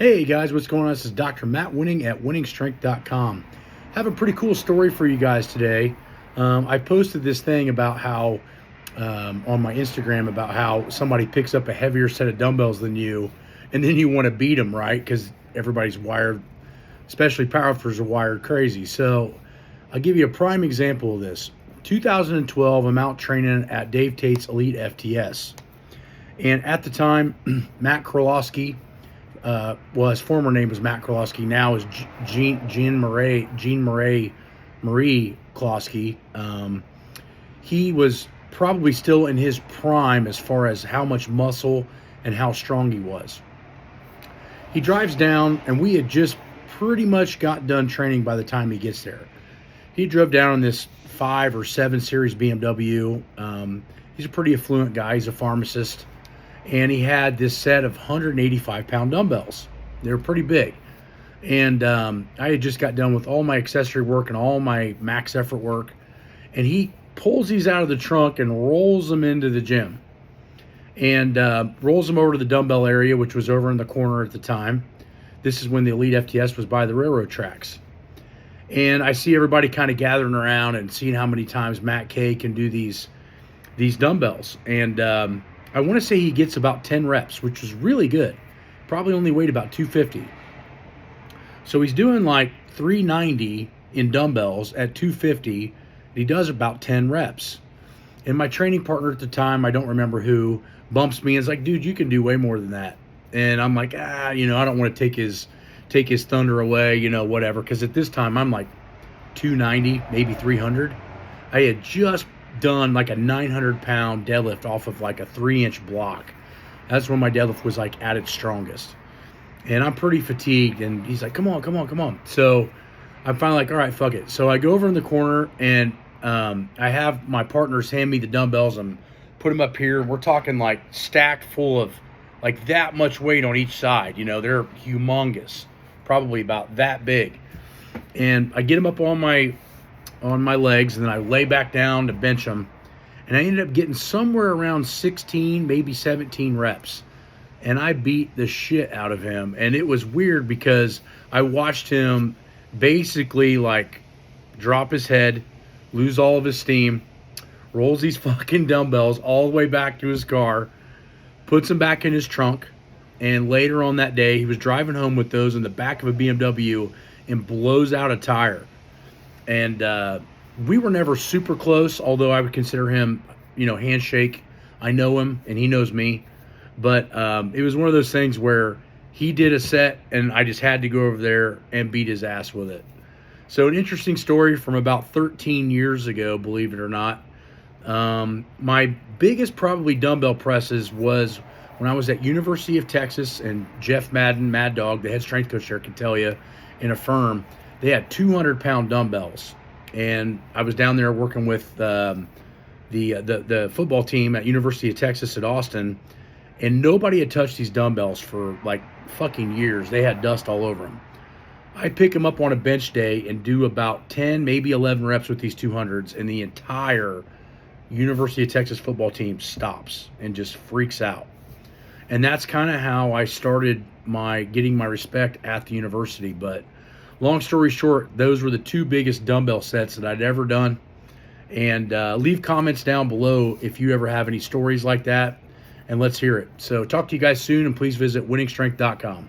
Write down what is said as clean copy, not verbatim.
Hey guys, what's going on? This is Dr. Matt Wenning at winningstrength.com. Have a pretty cool story for you guys today. I posted this thing about how, on my Instagram, about how somebody picks up a heavier set of dumbbells than you, and then you want to beat them, right? Because everybody's wired, especially powerlifters, are wired crazy. So I'll give you a prime example of this. 2012, I'm out training at Dave Tate's Elite FTS. And at the time, Matt Krolowski, well, his former name was Matt Krolowski. Now is Jean Marie Klosky. He was probably still in his prime as far as how much muscle and how strong he was. He drives down, and we had just pretty much got done training by the time he gets there. He drove down in this 5 or 7 Series BMW. He's a pretty affluent guy. He's a pharmacist. And he had this set of 185-pound dumbbells. They were pretty big. And I had just got done with all my accessory work and all my max effort work. And he pulls these out of the trunk and rolls them into the gym. And rolls them over to the dumbbell area, which was over in the corner at the time. This is when the Elite FTS was by the railroad tracks. And I see everybody kind of gathering around and seeing how many times Matt K can do these dumbbells. And I want to say he gets about 10 reps, which was really good. Probably only weighed about 250. So he's doing like 390 in dumbbells at 250. And he does about 10 reps. And my training partner at the time, I don't remember who, bumps me and is like, dude, you can do way more than that. And I'm like, I don't want to take his thunder away, whatever. Because at this time, I'm like 290, maybe 300. I had just done like a 900-pound deadlift off of like a 3-inch block. That's when my deadlift was like at its strongest. And I'm pretty fatigued, and he's like, come on. So I'm finally like, all right, fuck it. So I go over in the corner, and I have my partners hand me the dumbbells and put them up here. We're talking like stacked full of like that much weight on each side. They're humongous, probably about that big. And I get them up on my legs, and then I lay back down to bench them, and I ended up getting somewhere around 16, maybe 17 reps, and I beat the shit out of him. And it was weird because I watched him basically like drop his head, lose all of his steam, rolls these fucking dumbbells all the way back to his car, puts them back in his trunk, and later on that day he was driving home with those in the back of a BMW and blows out a tire. And we were never super close, although I would consider him, handshake. I know him, and he knows me. But it was one of those things where he did a set, and I just had to go over there and beat his ass with it. So an interesting story from about 13 years ago, believe it or not. My biggest probably dumbbell presses was when I was at University of Texas, and Jeff Madden, Mad Dog, the head strength coach there, can tell you, in a firm, they had 200-pound dumbbells, and I was down there working with the football team at University of Texas at Austin, and nobody had touched these dumbbells for like fucking years. They had dust all over them. I pick them up on a bench day and do about 10, maybe 11 reps with these 200s, and the entire University of Texas football team stops and just freaks out. And that's kind of how I started getting my respect at the university. But long story short, those were the 2 biggest dumbbell sets that I'd ever done. And leave comments down below if you ever have any stories like that, and let's hear it. So talk to you guys soon, and please visit winningstrength.com.